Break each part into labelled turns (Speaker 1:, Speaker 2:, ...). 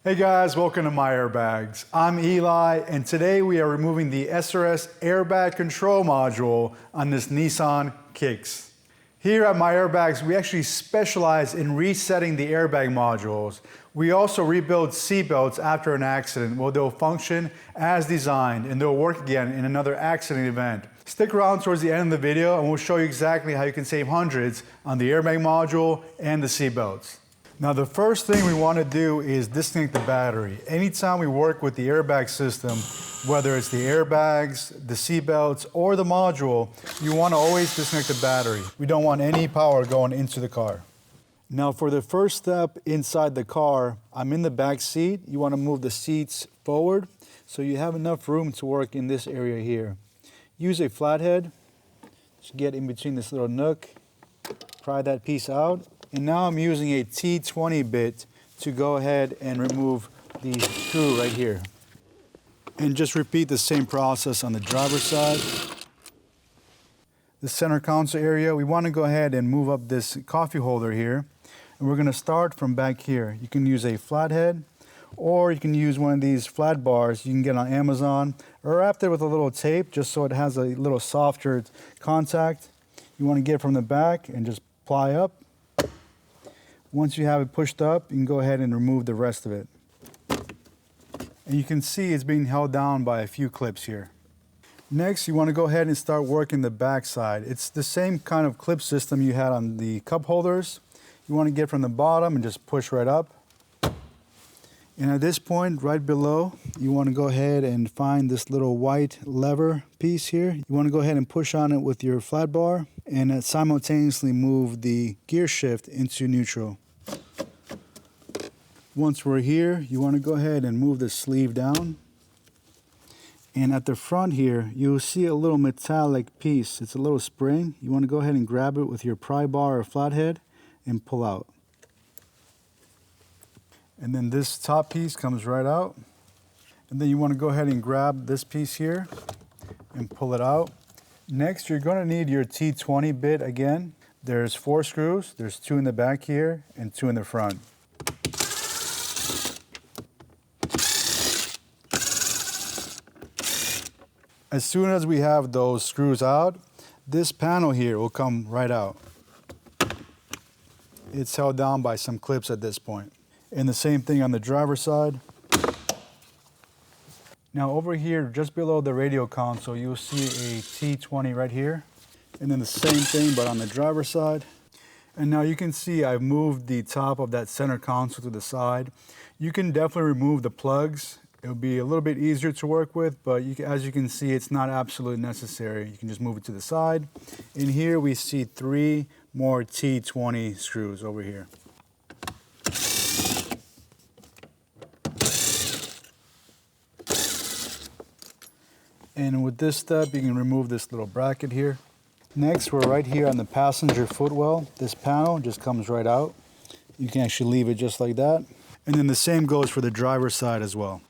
Speaker 1: Hey guys, welcome to MyAirbags. I'm Eli, and today we are removing the SRS Airbag Control Module on this Nissan Kicks. Here at MyAirbags, we actually specialize in resetting the airbag modules. We also rebuild seatbelts after an accident where they'll function as designed and they'll work again in another accident event. Stick around towards the end of the video and we'll show you exactly how you can save hundreds on the airbag module and the seatbelts. Now the first thing we want to do is disconnect the battery. Anytime we work with the airbag system, whether it's the airbags, the seatbelts, or the module, you want to always disconnect the battery. We don't want any power going into the car. Now for the first step inside the car, I'm in the back seat. You want to move the seats forward so you have enough room to work in this area here. Use a flathead to get in between this little nook, pry that piece out. And now I'm using a T20 bit to go ahead and remove the screw right here. And just repeat the same process on the driver's side. The center console area, we want to go ahead and move up this coffee holder here. And we're going to start from back here. You can use a flathead, or you can use one of these flat bars you can get on Amazon, or wrap it with a little tape just so it has a little softer contact. You want to get it from the back and just ply up. Once you have it pushed up, you can go ahead and remove the rest of it. And you can see it's being held down by a few clips here. Next, you want to go ahead and start working the back side. It's the same kind of clip system you had on the cup holders. You want to get from the bottom and just push right up. And at this point, right below, you want to go ahead and find this little white lever piece here. You want to go ahead and push on it with your flat bar and simultaneously move the gear shift into neutral. Once we're here, you want to go ahead and move the sleeve down. And at the front here, you'll see a little metallic piece. It's a little spring. You want to go ahead and grab it with your pry bar or flathead and pull out. And then this top piece comes right out. And then you want to go ahead and grab this piece here and pull it out. Next, you're going to need your T20 bit again. There's 4 screws. There's 2 in the back here and 2 in the front. As soon as we have those screws out, this panel here will come right out. It's held down by some clips at this point. And the same thing on the driver's side. Now over here, just below the radio console, you'll see a T20 right here. And then the same thing, but on the driver's side. And now you can see I've moved the top of that center console to the side. You can definitely remove the plugs. It'll be a little bit easier to work with, but as you can see, it's not absolutely necessary. You can just move it to the side. In here, we see 3 more T20 screws over here. And with this step, you can remove this little bracket here. Next, we're right here on the passenger footwell. This panel just comes right out. You can actually leave it just like that. And then the same goes for the driver's side as well.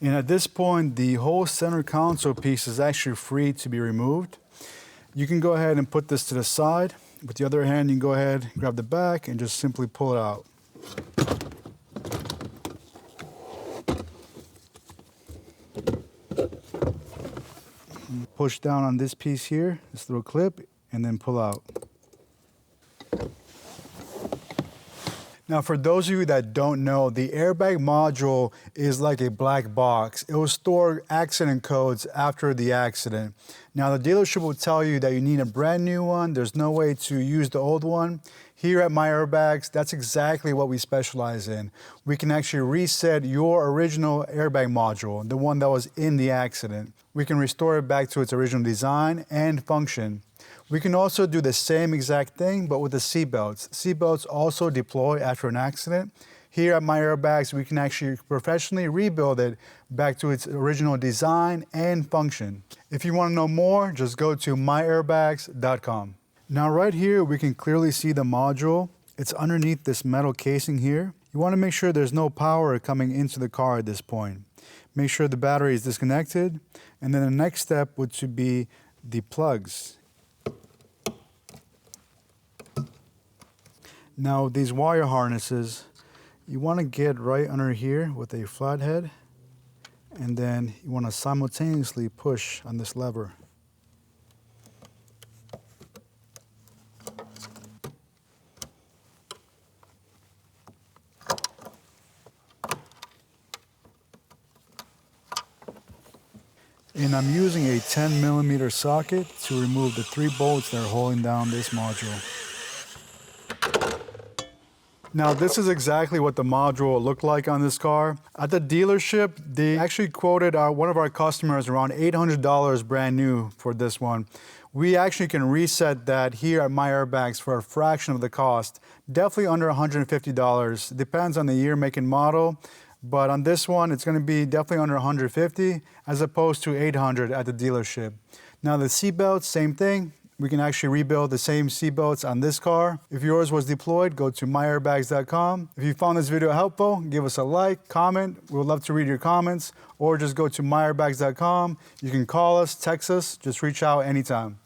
Speaker 1: And at this point, the whole center console piece is actually free to be removed. You can go ahead and put this to the side. With the other hand, you can go ahead, grab the back, and just simply pull it out. Push down on this piece here, this little clip, and then pull out. Now, for those of you that don't know, the airbag module is like a black box. It will store accident codes after the accident. Now, the dealership will tell you that you need a brand new one. There's no way to use the old one. Here at MyAirbags, that's exactly what we specialize in. We can actually reset your original airbag module, the one that was in the accident. We can restore it back to its original design and function. We can also do the same exact thing, but with the seatbelts. Seatbelts also deploy after an accident. Here at MyAirbags, we can actually professionally rebuild it back to its original design and function. If you want to know more, just go to myairbags.com. Now right here, we can clearly see the module. It's underneath this metal casing here. You want to make sure there's no power coming into the car at this point. Make sure the battery is disconnected. And then the next step would be the plugs. Now these wire harnesses, You want to get right under here with a flathead, and then you want to simultaneously push on this lever. And I'm using a 10mm socket to remove the 3 bolts that are holding down this module. Now this is exactly what the module looked like on this car. At the dealership, they actually quoted one of our customers around $800 brand new for this one. We actually can reset that here at MyAirbags for a fraction of the cost. Definitely under $150. Depends on the year, make, and model. But on this one, it's going to be definitely under $150 as opposed to $800 at the dealership. Now the seatbelts, same thing. We can actually rebuild the same seatbelts on this car. If yours was deployed, go to myairbags.com. If you found this video helpful, give us a like, comment. We would love to read your comments. Or just go to myairbags.com. You can call us, text us, just reach out anytime.